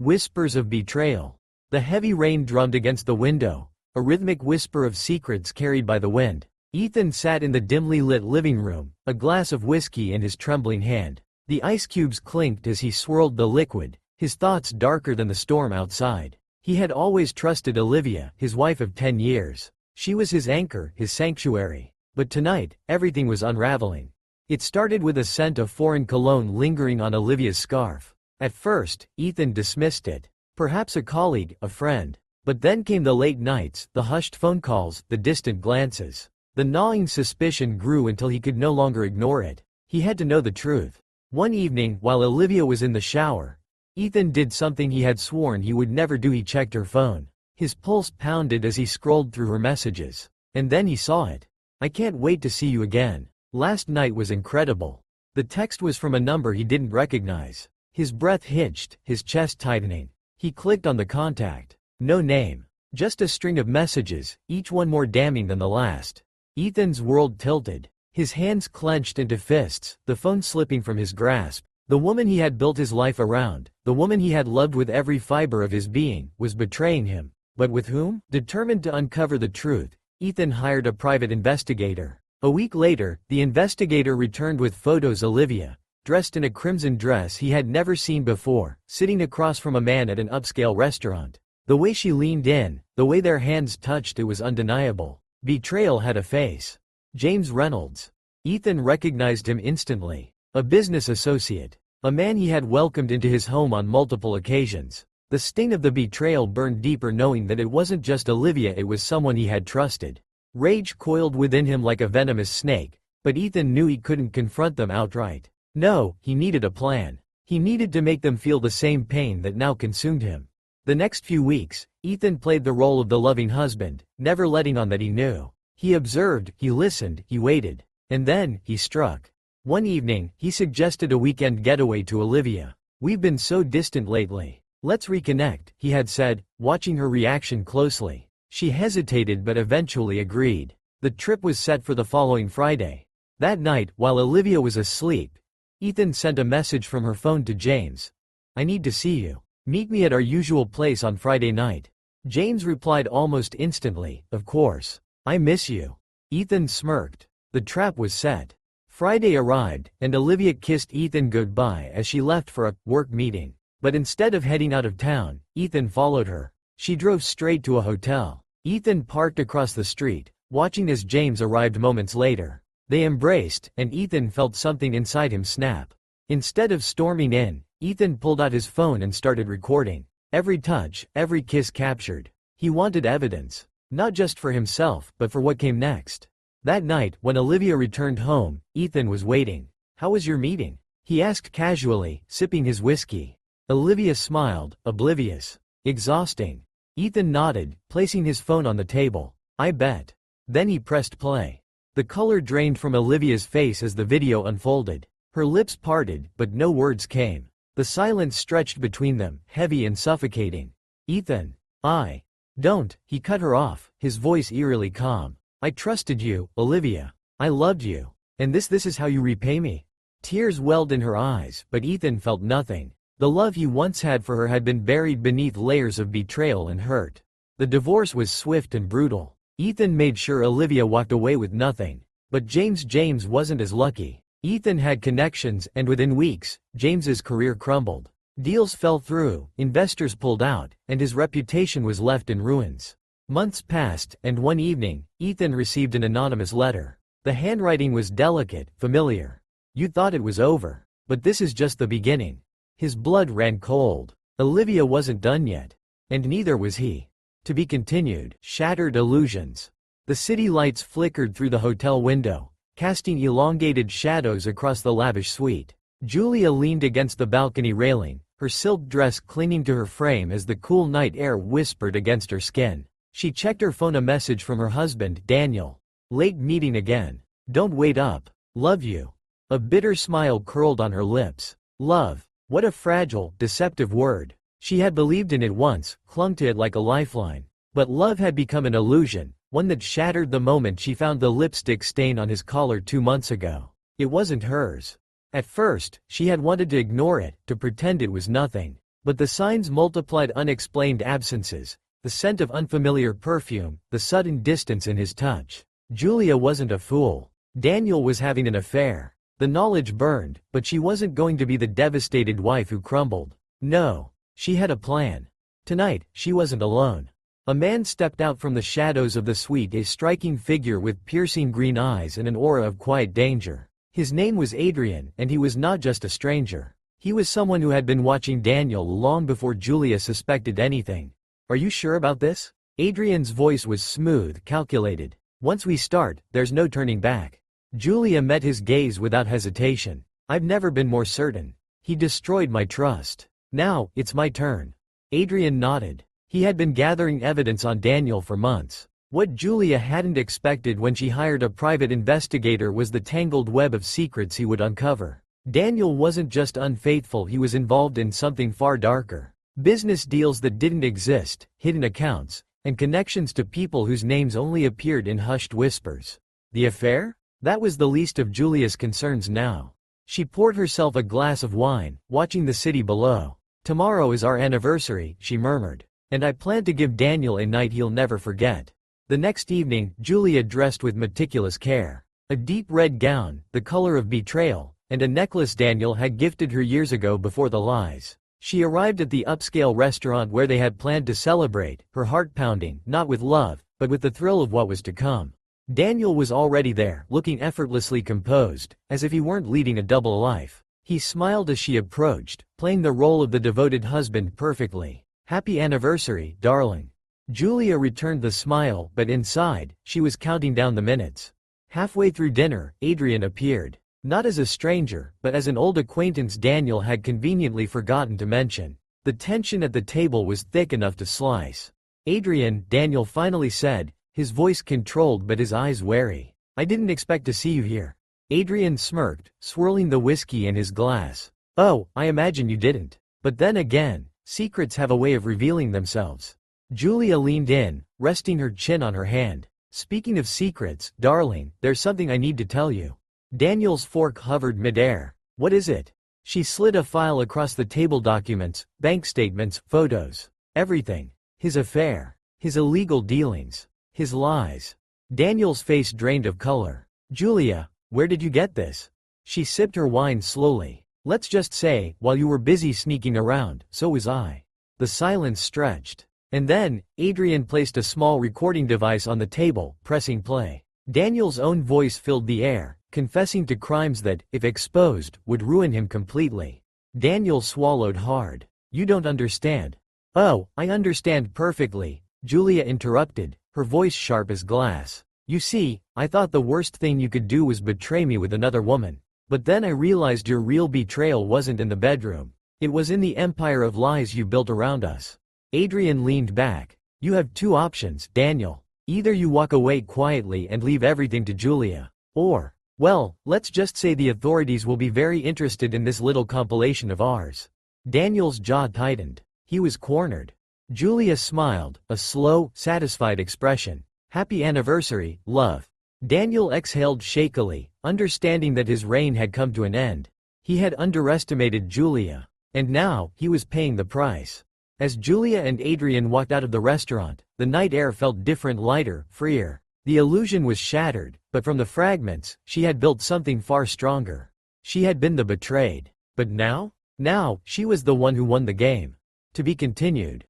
Whispers of betrayal. The heavy rain drummed against the window, a rhythmic whisper of secrets carried by the wind. Ethan sat in the dimly lit living room, a glass of whiskey in his trembling hand. The ice cubes clinked as he swirled the liquid, his thoughts darker than the storm outside. He had always trusted Olivia, his wife of 10 years. She was his anchor, his sanctuary. But tonight, everything was unraveling. It started with a scent of foreign cologne lingering on Olivia's scarf. At first, Ethan dismissed it. Perhaps a colleague, a friend. But then came the late nights, the hushed phone calls, the distant glances. The gnawing suspicion grew until he could no longer ignore it. He had to know the truth. One evening, while Olivia was in the shower, Ethan did something he had sworn he would never do. He checked her phone. His pulse pounded as he scrolled through her messages. And then he saw it. "I can't wait to see you again. Last night was incredible." The text was from a number he didn't recognize. His breath hitched, his chest tightening. He clicked on the contact. No name. Just a string of messages, each one more damning than the last. Ethan's world tilted. His hands clenched into fists, the phone slipping from his grasp. The woman he had built his life around, the woman he had loved with every fiber of his being, was betraying him. But with whom? Determined to uncover the truth, Ethan hired a private investigator. A week later, the investigator returned with photos of Olivia, dressed in a crimson dress he had never seen before, sitting across from a man at an upscale restaurant. The way she leaned in, the way their hands touched, it was undeniable. Betrayal had a face. James Reynolds. Ethan recognized him instantly. A business associate. A man he had welcomed into his home on multiple occasions. The sting of the betrayal burned deeper, knowing that it wasn't just Olivia, it was someone he had trusted. Rage coiled within him like a venomous snake, but Ethan knew he couldn't confront them outright. No, he needed a plan. He needed to make them feel the same pain that now consumed him. The next few weeks, Ethan played the role of the loving husband, never letting on that he knew. He observed, he listened, he waited. And then, he struck. One evening, he suggested a weekend getaway to Olivia. "We've been so distant lately. Let's reconnect," he had said, watching her reaction closely. She hesitated but eventually agreed. The trip was set for the following Friday. That night, while Olivia was asleep, Ethan sent a message from her phone to James. "I need to see you. Meet me at our usual place on Friday night." James replied almost instantly, "Of course. I miss you." Ethan smirked. The trap was set. Friday arrived, and Olivia kissed Ethan goodbye as she left for a work meeting. But instead of heading out of town, Ethan followed her. She drove straight to a hotel. Ethan parked across the street, watching as James arrived moments later. They embraced, and Ethan felt something inside him snap. Instead of storming in, Ethan pulled out his phone and started recording. Every touch, every kiss captured. He wanted evidence. Not just for himself, but for what came next. That night, when Olivia returned home, Ethan was waiting. "How was your meeting?" he asked casually, sipping his whiskey. Olivia smiled, oblivious. "Exhausting." Ethan nodded, placing his phone on the table. "I bet." Then he pressed play. The color drained from Olivia's face as the video unfolded. Her lips parted, but no words came. The silence stretched between them, heavy and suffocating. "Ethan, I don't," he cut her off, his voice eerily calm. "I trusted you, Olivia. I loved you. And this is how you repay me?" Tears welled in her eyes, but Ethan felt nothing. The love he once had for her had been buried beneath layers of betrayal and hurt. The divorce was swift and brutal. Ethan made sure Olivia walked away with nothing. But James wasn't as lucky. Ethan had connections, and within weeks, James's career crumbled. Deals fell through, investors pulled out, and his reputation was left in ruins. Months passed, and one evening, Ethan received an anonymous letter. The handwriting was delicate, familiar. "You thought it was over. But this is just the beginning." His blood ran cold. Olivia wasn't done yet. And neither was he. To be continued. Shattered illusions. The city lights flickered through the hotel window, casting elongated shadows across the lavish suite. Julia leaned against the balcony railing, her silk dress clinging to her frame as the cool night air whispered against her skin. She checked her phone, a message from her husband, Daniel. "Late meeting again. Don't wait up. Love you." A bitter smile curled on her lips. Love. What a fragile, deceptive word. She had believed in it once, clung to it like a lifeline. But love had become an illusion, one that shattered the moment she found the lipstick stain on his collar 2 months ago. It wasn't hers. At first, she had wanted to ignore it, to pretend it was nothing. But the signs multiplied: unexplained absences, the scent of unfamiliar perfume, the sudden distance in his touch. Julia wasn't a fool. Daniel was having an affair. The knowledge burned, but she wasn't going to be the devastated wife who crumbled. No. She had a plan. Tonight, she wasn't alone. A man stepped out from the shadows of the suite, a striking figure with piercing green eyes and an aura of quiet danger. His name was Adrian, and he was not just a stranger. He was someone who had been watching Daniel long before Julia suspected anything. "Are you sure about this?" Adrian's voice was smooth, calculated. "Once we start, there's no turning back." Julia met his gaze without hesitation. "I've never been more certain. He destroyed my trust. Now, it's my turn." Adrian nodded. He had been gathering evidence on Daniel for months. What Julia hadn't expected when she hired a private investigator was the tangled web of secrets he would uncover. Daniel wasn't just unfaithful, he was involved in something far darker. Business deals that didn't exist, hidden accounts, and connections to people whose names only appeared in hushed whispers. The affair? That was the least of Julia's concerns now. She poured herself a glass of wine, watching the city below. "Tomorrow is our anniversary," she murmured. "And I plan to give Daniel a night he'll never forget." The next evening, Julia dressed with meticulous care. A deep red gown, the color of betrayal, and a necklace Daniel had gifted her years ago before the lies. She arrived at the upscale restaurant where they had planned to celebrate, her heart pounding, not with love, but with the thrill of what was to come. Daniel was already there, looking effortlessly composed, as if he weren't leading a double life. He smiled as she approached, playing the role of the devoted husband perfectly. "Happy anniversary, darling." Julia returned the smile, but inside, she was counting down the minutes. Halfway through dinner, Adrian appeared. Not as a stranger, but as an old acquaintance Daniel had conveniently forgotten to mention. The tension at the table was thick enough to slice. "Adrian," Daniel finally said, his voice controlled but his eyes wary. "I didn't expect to see you here." Adrian smirked, swirling the whiskey in his glass. "Oh, I imagine you didn't. But then again, secrets have a way of revealing themselves." Julia leaned in, resting her chin on her hand. "Speaking of secrets, darling, there's something I need to tell you." Daniel's fork hovered midair. "What is it?" She slid a file across the table: documents, bank statements, photos. Everything. His affair. His illegal dealings. His lies. Daniel's face drained of color. "Julia, where did you get this?" She sipped her wine slowly. "Let's just say, while you were busy sneaking around, so was I." The silence stretched. And then, Adrian placed a small recording device on the table, pressing play. Daniel's own voice filled the air, confessing to crimes that, if exposed, would ruin him completely. Daniel swallowed hard. "You don't understand." "Oh, I understand perfectly," Julia interrupted, her voice sharp as glass. "You see, I thought the worst thing you could do was betray me with another woman. But then I realized your real betrayal wasn't in the bedroom. It was in the empire of lies you built around us." Adrian leaned back. "You have two options, Daniel. Either you walk away quietly and leave everything to Julia, or, well, let's just say the authorities will be very interested in this little compilation of ours." Daniel's jaw tightened. He was cornered. Julia smiled, a slow, satisfied expression. "Happy anniversary, love." Daniel exhaled shakily, understanding that his reign had come to an end. He had underestimated Julia. And now, he was paying the price. As Julia and Adrian walked out of the restaurant, the night air felt different, lighter, freer. The illusion was shattered, but from the fragments, she had built something far stronger. She had been the betrayed. But now? Now, she was the one who won the game. To be continued.